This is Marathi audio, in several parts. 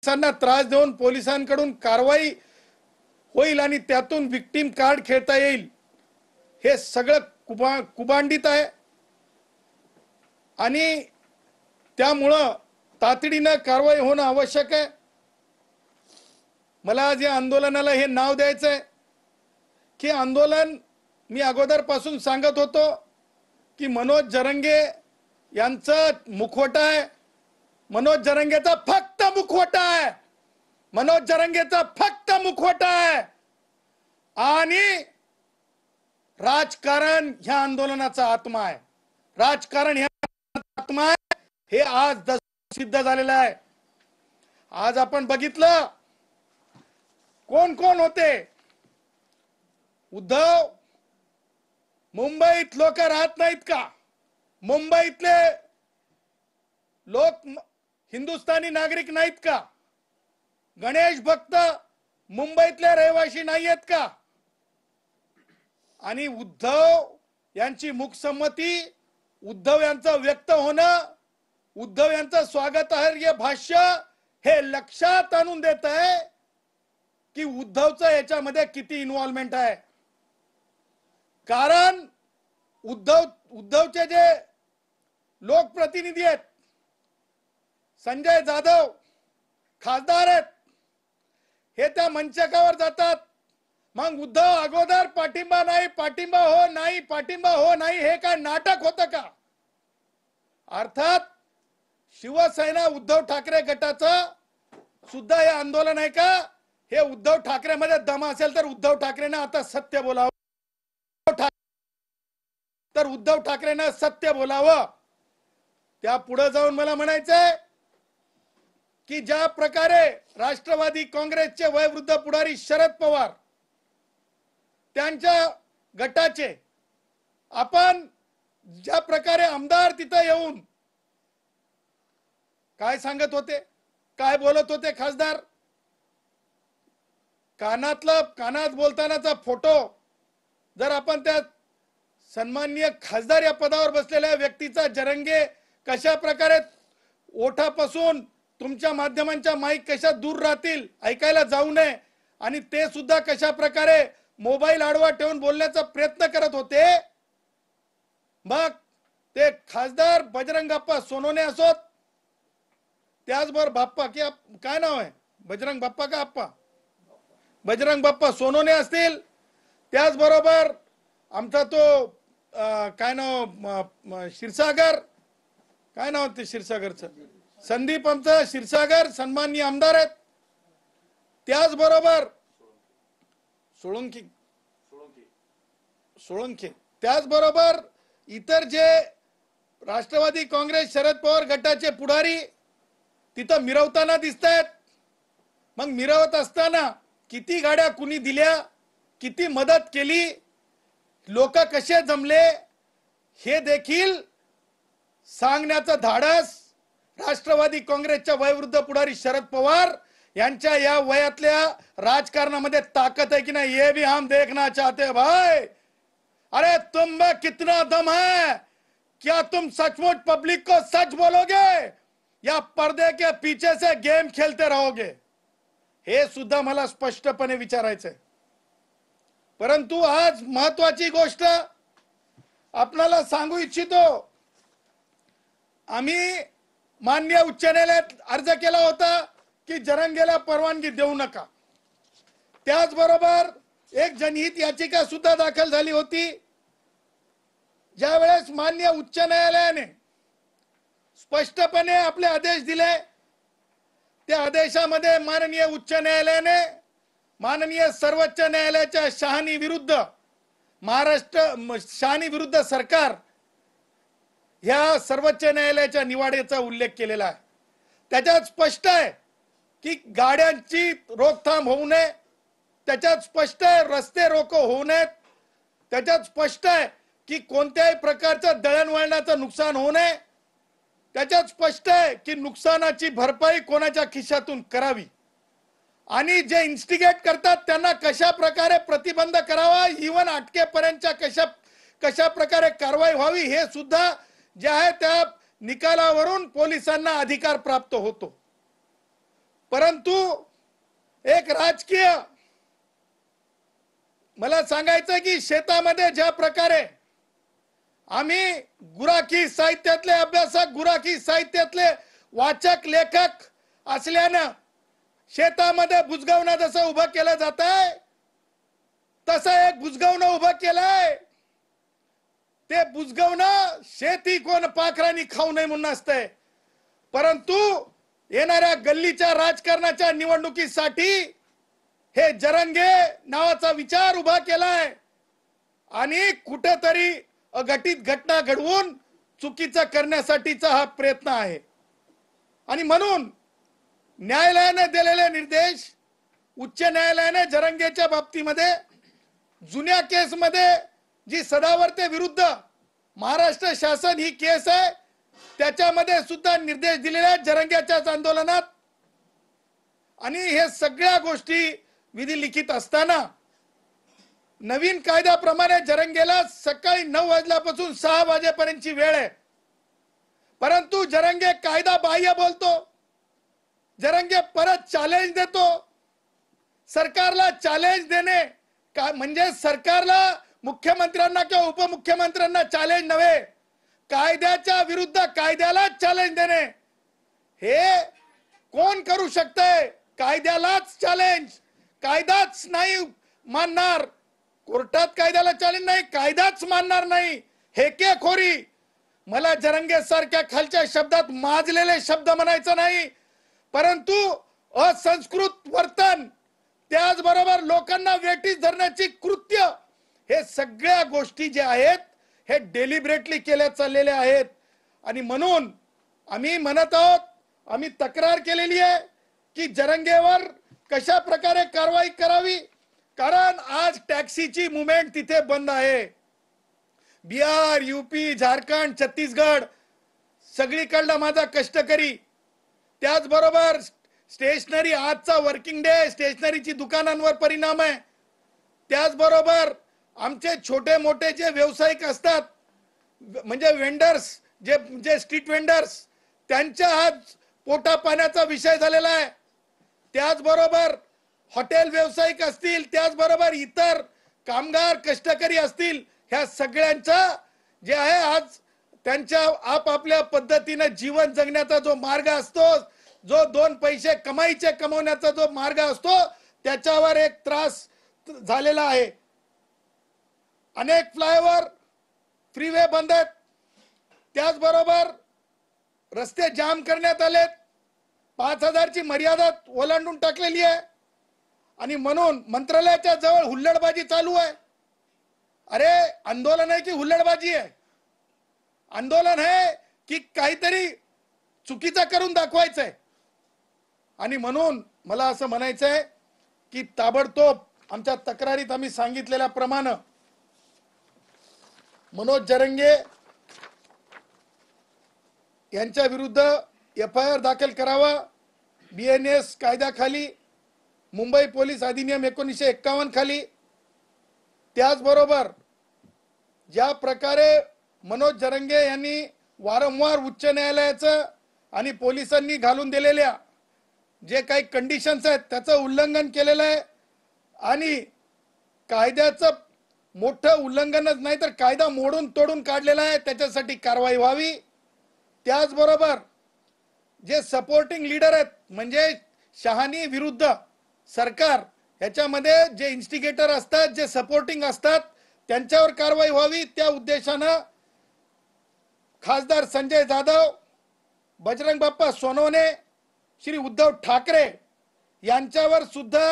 पोलिसांना त्रास देऊन पोलिसांकडून कारवाई होईल आणि त्यातून विक्टिम कार्ड खेळता येईल, हे सगळं कुबांडित आहे। आणि त्यामुळं तातडीने कारवाई होणं आवश्यक आहे। मला आज या आंदोलनाला हे नाव द्यायचं आहे की आंदोलन मी अगोदरपासून सांगत होतो की मनोज जरंगे यांचं मुखवटा आहे, मनोज जरंगेचा फक्त मुखवटा आहे, मनोज जरंगेचा फक्त मुखवटा आहे आणि राजकारण ह्या आंदोलनाचा आत्मा आहे, राजकारण ह्या आत्मा आहे, हे आज सिद्ध झालेलं आहे। आज आपण बघितलं कोण कोण होते। उद्धव, मुंबईत लोक राहत नाहीत का? मुंबईतले लोक हिंदुस्थानी नागरिक नाहीत का? गणेश भक्त मुंबईतले रहिवासी नाहीयेत का? आणि उद्धव यांची मुखसंमती, उद्धव यांचं व्यक्त होणं, उद्धव यांचं स्वागतार्ह भाष्य हे लक्षात आणून देत आहे की उद्धवचं याच्यामध्ये किती इन्व्हॉल्वमेंट आहे। कारण उद्धवचे जे लोकप्रतिनिधी आहेत, संजय जाधव खासदार आहेत, हे त्या मंचकावर जातात, मग उद्धव अगोदर पाठिंबा नाही, पाठिंबा हो नाही, पाठिंबा हो नाही, हे काय नाटक होतं का? अर्थात शिवसेना उद्धव ठाकरे गटाचं सुद्धा हे आंदोलन आहे का? हे उद्धव ठाकरे मध्ये दम असेल तर उद्धव ठाकरेंना आता सत्य बोलावं, तर उद्धव ठाकरेंना सत्य बोलावं। त्या पुढे जाऊन मला म्हणायचंय की ज्या प्रकारे राष्ट्रवादी काँग्रेसचे वयोवृद्ध पुढारी शरद पवार त्यांच्या गटाचे आपण ज्या प्रकारे आमदार तिथे येऊन काय सांगत होते, काय बोलत होते खासदार, कानात बोलतानाचा फोटो जर आपण त्या सन्माननीय खासदार या पदावर बसलेल्या व्यक्तीचा जरंगे कशा प्रकारे ओठापासून तुमच्या माध्यमांच्या माईक कशा दूर राहतील, ऐकायला जाऊ नये, आणि ते सुद्धा कशा प्रकारे मोबाईल आडवा ठेवून बोलण्याचा प्रयत्न करत होते। मग ते खासदार बजरंग बाप्पा सोनवणे असोत, त्याचबरोबर बाप्पा काय नाव आहे, बजरंग बाप्पा का आप्पा, बजरंग बाप्पा सोनवणे असतील, त्याचबरोबर आमचा तो काय नाव क्षीरसागर, काय नाव ते क्षीरसागरचं, संदीप आमचा क्षीरसागर सन्माननीय आमदार आहेत, त्याचबरोबर सोळंके, त्याचबरोबर इतर जे राष्ट्रवादी काँग्रेस शरद पवार गटाचे पुढारी तिथं मिरवताना दिसत आहेत। मग मिरवत असताना किती गाड्या कुणी दिल्या, किती मदत केली, लोक कसे जमले, हे देखील सांगण्याचं धाडस राष्ट्रवादी काँग्रेसच्या वयोवृद्ध पुढारी शरद पवार यांच्या या वयातल्या राजकारणामध्ये ताकद है कि नहीं, ये भी हम देखना चाहते हैं भाई। अरे तुम में कितना दम है, क्या तुम सचमुच पब्लिक को सच बोलोगे या पर्दे के पीछे से गेम खेलते रहोगे, हे सुद्धा मला स्पष्टपणे विचारायचंय। परंतु आज महत्वाची गोष्ट आपल्याला सांगू इच्छितो, आम्ही माननीय उच्च न्यायालयात अर्ज केला होता की जरंगेला परवानगी देऊ नका। त्याचबरोबर एक जनहित याचिका सुद्धा दाखल झाली होती। ज्या वेळेस माननीय उच्च न्यायालयाने स्पष्टपणे आपले आदेश दिले, त्या आदेशामध्ये माननीय उच्च न्यायालयाने माननीय सर्वोच्च न्यायालयाच्या शहानी विरुद्ध शहानी विरुद्ध सरकार ह्या सर्वोच्च न्यायालयाच्या निवाड्याचा उल्लेख केलेला आहे। त्याच्यात स्पष्ट आहे की गाड्यांची रोकथाम होऊ नये, त्याच्यात स्पष्ट आहे रस्ते रोको होऊ नयेत, त्याच्यात स्पष्ट आहे की कोणत्याही प्रकारचं दळणवळणाचं नुकसान होऊ नये, त्याच्यात स्पष्ट आहे की नुकसानाची भरपाई कोणाच्या खिशातून करावी, आणि जे इन्स्टिगेट करतात त्यांना कशा प्रकारे प्रतिबंध करावा, इव्हन अटकेपर्यंतच्या कशा प्रकारे कारवाई व्हावी, हे सुद्धा जे आहे त्या निकालावरून पोलिसांना अधिकार प्राप्त होतो। परंतु एक राजकीय मला सांगायचं की शेतामध्ये ज्या प्रकारे आम्ही गुराखी साहित्यातले अभ्यासक, गुराखी साहित्यातले वाचक, लेखक असल्यानं शेतामध्ये बुजगावणं जसं उभं केलं जात आहे तसं एक बुजगावणं उभं केलंय. ते बुजगावणं शेती कोण पाखरांनी खाऊ नये म्हणून असतंय, परंतु येणाऱ्या गल्लीच्या राजकारणाच्या निवडणुकीसाठी हे जरंगे नावाचा विचार उभा केलाय आणि कुठेतरी अघटित घटना घडवून चुकीचं करण्यासाठीचा हा प्रयत्न आहे. आणि म्हणून न्यायालयाने दिलेले निर्देश, उच्च न्यायालयाने जरंगेच्या बाबतीमध्ये जुन्या केसमध्ये जी सदावर्ते विरुद्ध महाराष्ट्र शासन ही केस आहे त्याच्यामध्ये सुद्धा निर्देश दिलेले आहेत जरंग्याच्याच आंदोलनात. आणि हे सगळ्या गोष्टी विधी लिखित असताना नवीन कायद्याप्रमाणे जरंगेला सकाळी 9 वाजल्यापासून 6 वाजेपर्यंतची वेळ आहे, परंतु जरंगे कायदा बाह्य बोलतो. जरंगे परत चॅलेंज देतो. सरकारला चॅलेंज देणे का म्हणजे सरकारला, मुख्यमंत्र्यांना किंवा उपमुख्यमंत्र्यांना चॅलेंज नव्हे, कायद्याच्या विरुद्ध कायद्याला चॅलेंज देणे हे कोण करू शकते? कायद्यालाच चॅलेंज. कायदाच नाही मानणार, कोर्टात कायद्याला चॅलेंज नाही, कायदाच मानणार नाही. हेकेखोरी. मला जरंगे सारख्या खालच्या शब्दात माजलेले शब्द म्हणायचं नाही, परंतु असंस्कृत वर्तन, त्याचबरोबर लोकांना वेठीस धरण्याची कृत्य, हे सगळ्या गोष्टी जे आहेत हे डेलिब्रेटली केल्या चाललेल्या आहेत. आणि म्हणून आम्ही म्हणत आहोत, आम्ही तक्रार केलेली आहे की जरंगेवर कशा प्रकारे कारवाई करावी, कारण आज टॅक्सीची मुवमेंट तिथे बंद आहे. बिहार, यूपी, झारखंड, छत्तीसगड सगळीकडला माझा कष्टकरी, त्याचबरोबर स्टेशनरी, आजचा वर्किंग डे, स्टेशनरीची दुकानांवर परिणाम आहे. त्याचबरोबर आमचे छोटे मोठे जे व्यावसायिक असतात, म्हणजे वेंडर्स, जे स्ट्रीट वेंडर्स, त्यांच्या आज पोटा पाण्याचा विषय झालेला आहे. त्याचबरोबर हॉटेल व्यावसायिक असतील, त्याचबरोबर इतर कामगार कष्टकरी असतील, ह्या सगळ्यांचा जे आहे आज त्यांच्या आपापल्या पद्धतीने जीवन जगण्याचा जो मार्ग असतो, जो 2 पैसे कमवण्याचा जो मार्ग असतो, त्याच्यावर एक त्रास झालेला आहे. अनेक फ्लायओव्हर, फ्रीवे बंद आहेत, त्याचबरोबर रस्ते जाम करण्यात आलेत, 5000 ची मर्यादा ओलांडून टाकलेली आहे. आणि म्हणून मंत्रालयाच्या जवळ हुल्लडबाजी चालू आहे. अरे आंदोलन आहे की हुल्लडबाजी आहे? आंदोलन आहे की काहीतरी चुकीचा करून दाखवायचंय? आणि म्हणून मला असं म्हणायचं आहे की ताबडतोब आमच्या तक्रारीत आम्ही सांगितलेल्याप्रमाणे मनोज जरंगे यांच्या विरुद्ध FIR दाखल करावा. BNS कायद्याखाली, मुंबई पोलीस अधिनियम 1951 खाली. त्याचबरोबर ज्या प्रकारे मनोज जरंगे यांनी वारंवार उच्च न्यायालयाचं आणि पोलिसांनी घालून दिलेल्या जे काही कंडिशन्स आहेत त्याचं उल्लंघन केलेलं आहे आणि कायद्याचं मोठं उल्लंघनच नाही तर कायदा मोडून तोडून काढलेला आहे, त्याच्यासाठी कारवाई व्हावी. त्याचबरोबर जे सपोर्टिंग लीडर आहेत, म्हणजे शहानी विरुद्ध सरकार, ह्याच्यामध्ये जे इन्स्टिगेटर असतात, जे सपोर्टिंग असतात, त्यांच्यावर कारवाई व्हावी. त्या उद्देशानं खासदार संजय जाधव, बजरंग बाप्पा सोनवणे, श्री उद्धव ठाकरे यांच्यावर सुद्धा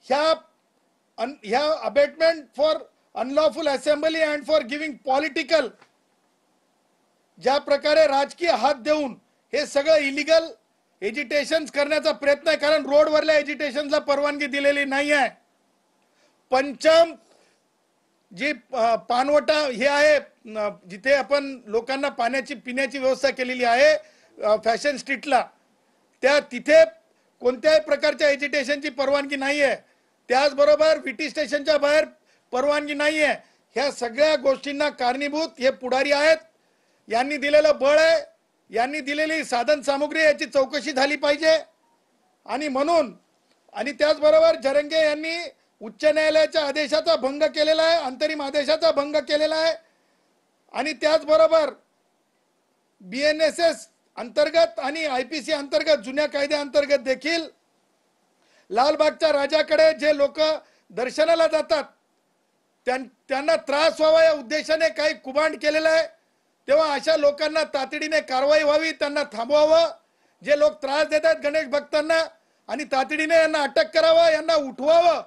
ह्या abetment for unlawful assembly and for giving political, ज्या प्रकारे राजकीय हात देऊन हे सगळं इलिगल एजिटेशन करण्याचा प्रयत्न आहे, कारण रोडवरल्या एजिटेशनला परवानगी दिलेली नाही आहे. पंचम जी पानवटा हे आहे, जिथे आपण लोकांना पाण्याची पिण्याची व्यवस्था केलेली आहे फॅशन स्ट्रीटला, त्या तिथे कोणत्याही प्रकारच्या एजिटेशनची परवानगी नाही आहे. त्याचबरोबर VT स्टेशनच्या बाहेर परवानगी नाही आहे. ह्या सगळ्या गोष्टींना कारणीभूत हे पुढारी आहेत. यांनी दिलेलं बळ आहे, यांनी दिलेली साधन सामुग्री, याची चौकशी झाली पाहिजे. आणि म्हणून आणि त्याचबरोबर जरंगे यांनी उच्च न्यायालयाच्या आदेशाचा भंग केलेला आहे, अंतरिम आदेशाचा भंग केलेला आहे आणि त्याचबरोबर BNSS अंतर्गत आणि IPC अंतर्गत जुन्या कायद्याअंतर्गत देखील लालबागच्या राजाकडे जे लोक दर्शनाला जातात त्यांना त्रास व्हावा या उद्देशाने काही कुभांड केलेलं आहे, तेव्हा अशा लोकांना तातडीने कारवाई व्हावी, त्यांना थांबवावं, जे लोक त्रास देतात गणेश भक्तांना आणि तातडीने यांना अटक करावं, यांना उठवावं,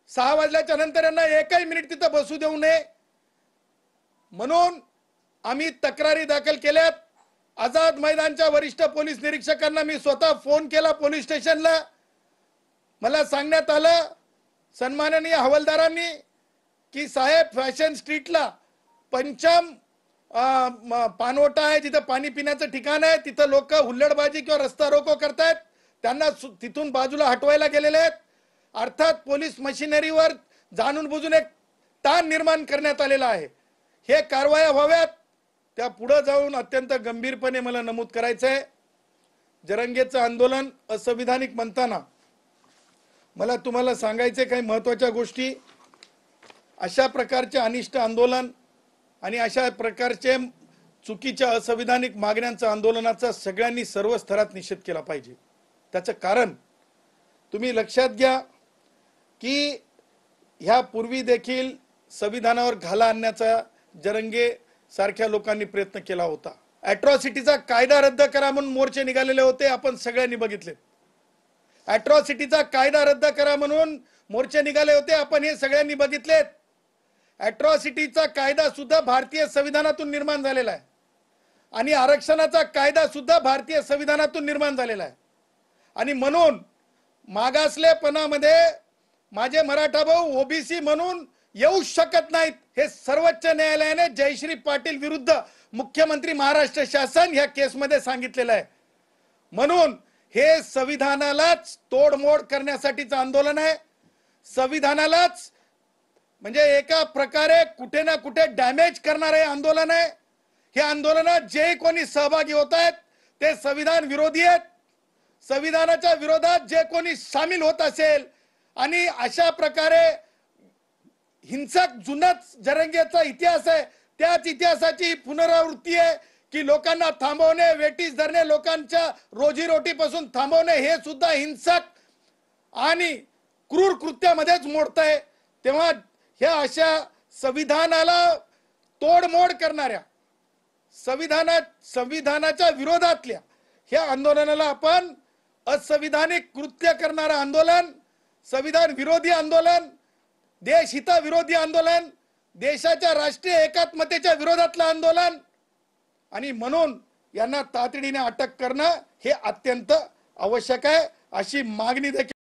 6 वाजल्याच्या नंतर यांना एकही मिनिट तिथं बसू देऊ नये म्हणून आम्ही तक्रारी दाखल केल्यात। आझाद मैदानच्या वरिष्ठ पोलीस निरीक्षकांना मी स्वतः फोन केला पोलीस स्टेशनला, मला सांगण्यात आलं सन्माननीय हवालदारांनी की साहेब फॅशन स्ट्रीटला पंचम पानवटा आहे, जिथं पाणी पिण्याचं ठिकाण आहे, तिथं लोक हुल्लडबाजी किंवा रस्ता रोको करतायत, त्यांना तिथून बाजूला हटवायला गेलेले आहेत। अर्थात पोलीस मशिनरीवर जाणून बुजून एक ताण निर्माण करण्यात आलेला आहे। हे कारवाया व्हाव्यात, त्या पुढे जाऊन अत्यंत गंभीरपणे मला नमूद करायचं आहे, जरंगेचं आंदोलन असंविधानिक म्हणताना मला तुम्हाला सांगायचे काही महत्त्वाच्या गोष्टी। अशा प्रकारचे अनिष्ट आंदोलन आणि अशा प्रकारचे चुकीच्या असंविधानिक मागण्यांचं आंदोलनाचा सगळ्यांनी सर्व स्तरात निषेध केला पाहिजे। त्याचं कारण तुम्ही लक्षात घ्या की ह्या पूर्वी देखील संविधानावर घाला आणण्याचा जरंगे सारख्या लोकांनी प्रयत्न केला होता। अॅट्रॉसिटीचा कायदा रद्द करा म्हणून मोर्चे निघालेले होते, आपण सगळ्यांनी बघितले। अॅट्रॉसिटीचा कायदा रद्द करा म्हणून मोर्चे निघाले होते, आपण हे सगळ्यांनी बघितलेत। अॅट्रॉसिटीचा कायदा सुद्धा भारतीय संविधानातून निर्माण झालेला आहे आणि आरक्षणाचा कायदा सुद्धा भारतीय संविधानातून निर्माण झालेला आहे आणि म्हणून मागासलेपणामध्ये माझे मराठा भाऊ ओबीसी म्हणून येऊ शकत नाहीत, हे सर्वोच्च न्यायालयाने जयश्री पाटील विरुद्ध मुख्यमंत्री महाराष्ट्र शासन ह्या केसमध्ये सांगितलेलं आहे। म्हणून हे संविधानालाच तोडमोड करण्यासाठीचं आंदोलन आहे, संविधानालाच म्हणजे एका प्रकारे कुठे ना कुठे डॅमेज करणारे आंदोलन आहे। हे आंदोलनात जे कोणी सहभागी होत आहेत ते संविधान विरोधी आहेत, संविधानाच्या विरोधात जे कोणी सामील होत असेल आणि अशा प्रकारे हिंसक जुनाच जरंगेचा इतिहास आहे, त्याच इतिहासाची पुनरावृत्ती आहे की लोकांना थांबवणे, वेटीस धरणे, लोकांच्या रोजीरोटीपासून थांबवणे हे सुद्धा हिंसक आणि क्रूर कृत्यामध्येच मोडतंय। तेव्हा ह्या अशा संविधानाला तोडमोड करणाऱ्या संविधानाच्या विरोधातल्या ह्या आंदोलनाला आपण असंविधानिक कृत्य करणारं आंदोलन, संविधान विरोधी आंदोलन, देशहितविरोधी आंदोलन, देशाच्या राष्ट्रीय एकात्मतेच्या विरोधातलं आंदोलन आणि म्हणून यांना तातडीने अटक करणं हे अत्यंत आवश्यक आहे, अशी मागणी देखील